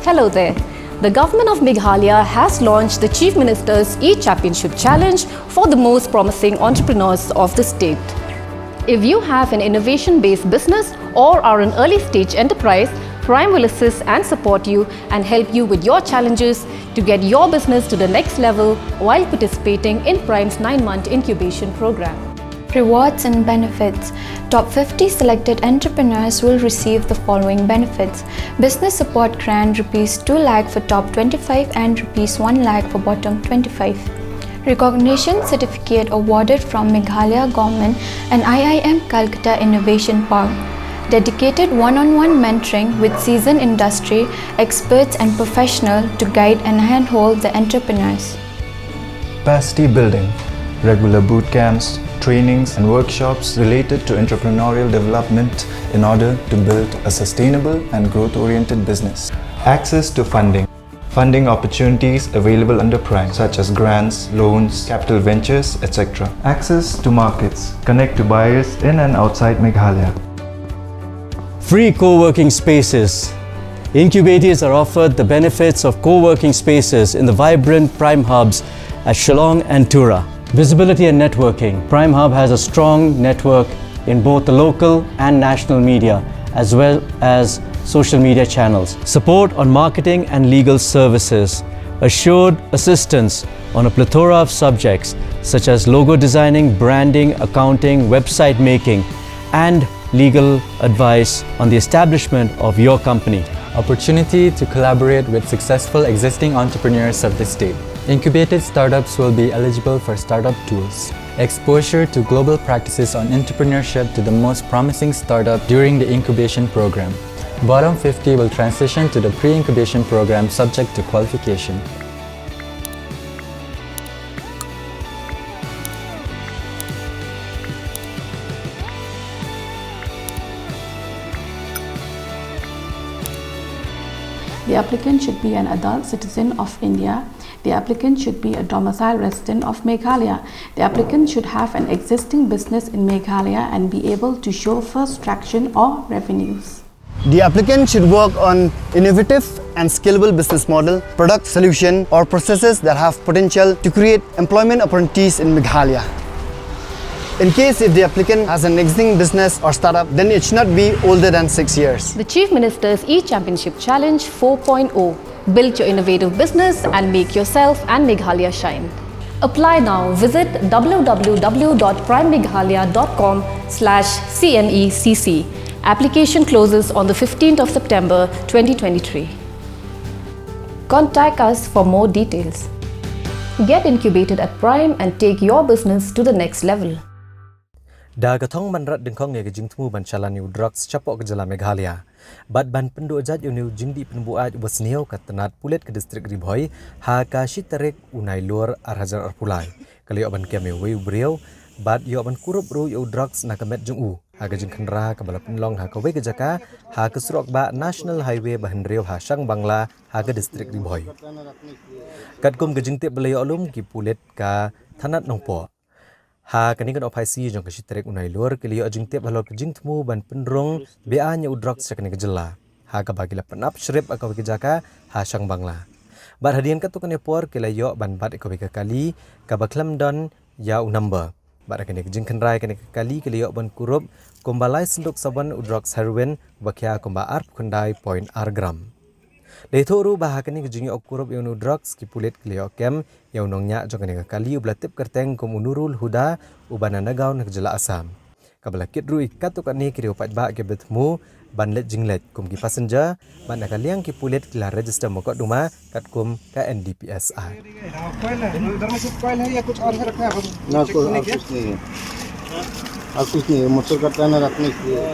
Hello there. The government of Meghalaya has launched the Chief Minister's E-Championship Challenge for the most promising entrepreneurs of the state. If you have an innovation-based business or are an early-stage enterprise, Prime will assist and support you and help you with your challenges to get your business to the next level while participating in Prime's 9-month incubation program. Rewards and benefits. Top 50 selected entrepreneurs will receive the following benefits. Business support grant ₹2 lakh for top 25 and ₹1 lakh for bottom 25. Recognition certificate awarded from Meghalaya Government and IIM Calcutta Innovation Park. Dedicated one-on-one mentoring with seasoned industry experts and professionals to guide and handhold the entrepreneurs. Capacity building, regular boot camps, trainings and workshops related to entrepreneurial development in order to build a sustainable and growth-oriented business. Access to funding. Funding opportunities available under Prime such as grants, loans, capital ventures, etc. Access to markets. Connect to buyers in and outside Meghalaya. Free co-working spaces. Incubators are offered the benefits of co-working spaces in the vibrant Prime hubs at Shillong and Tura. Visibility and networking. Prime Hub has a strong network in both the local and national media as well as social media channels. Support on marketing and legal services. Assured assistance on a plethora of subjects such as logo designing, branding, accounting, website making, and legal advice on the establishment of your company. Opportunity to collaborate with successful existing entrepreneurs of the state. Incubated startups will be eligible for startup tools. Exposure to global practices on entrepreneurship to the most promising startup during the incubation program. Bottom 50 will transition to the pre-incubation program subject to qualification. The applicant should be an adult citizen of India. The applicant should be a domicile resident of Meghalaya. The applicant should have an existing business in Meghalaya and be able to show first traction or revenues. The applicant should work on innovative and scalable business model, product, solution or processes that have potential to create employment opportunities in Meghalaya. In case if the applicant has an existing business or startup, then it should not be older than 6 years. The Chief Minister's E-Championship Challenge 4.0. Build your innovative business and make yourself and Meghalaya shine. Apply now. Visit www.primemeghalaya.com/CMECC. Application closes on the 15th of September 2023. Contact us for more details. Get incubated at Prime and take your business to the next level. Dagatong manrat dengkong nge jing tmu ban chalaniu drugs chapok ke jala Meghalaya. Bad ban pendu ajat uniu jingdi penbuat wasniau katanat pulet ke distrik Ribhoi ha ka shiterek unai lur arhajar arpulai. Kali ban keme weu briau bad yo ban kurup ru yo drugs nakamet jungu. Ha ka jing khandra ka balapin long ha ka we ke jaka ha ka surok ba National Highway bahendriau ha Shangbangla ha ka distrik Ribhoi. Katkum ke jing te belayo alum ki pulet ka thanat nongpo. Ha kani kan opai si jong kasi terek unai luar kili ajing tiap halor kejing temu ban penrong bea nya udrak sakani kejela. Ha ka bagi la penap shrip akaw kejaka ha Shangbangla. Bar hadian katu kan epor kila yo ban bat akaw kali ka baklam don ya number. Bar kani kejing kenrai kani kali kili yo ban kurup kombalai senduk saban udrak heroin bakya komba arp kundai point r gram. Leithoru bahakani kejing yo kurup yo drugs ki pulet kili yo kem yang nongnya jongkani kali ublatip kerteng kom unurul huda ubana nagaw nakjela asam kabla kidru ikatukani kiri upat ba ke betmu banlet jinglet kom ki passenger ban nakaliang ki pulet kila register mokok duma katkum ka NDPSI आपको नहीं motor करता है ना रखने के लिए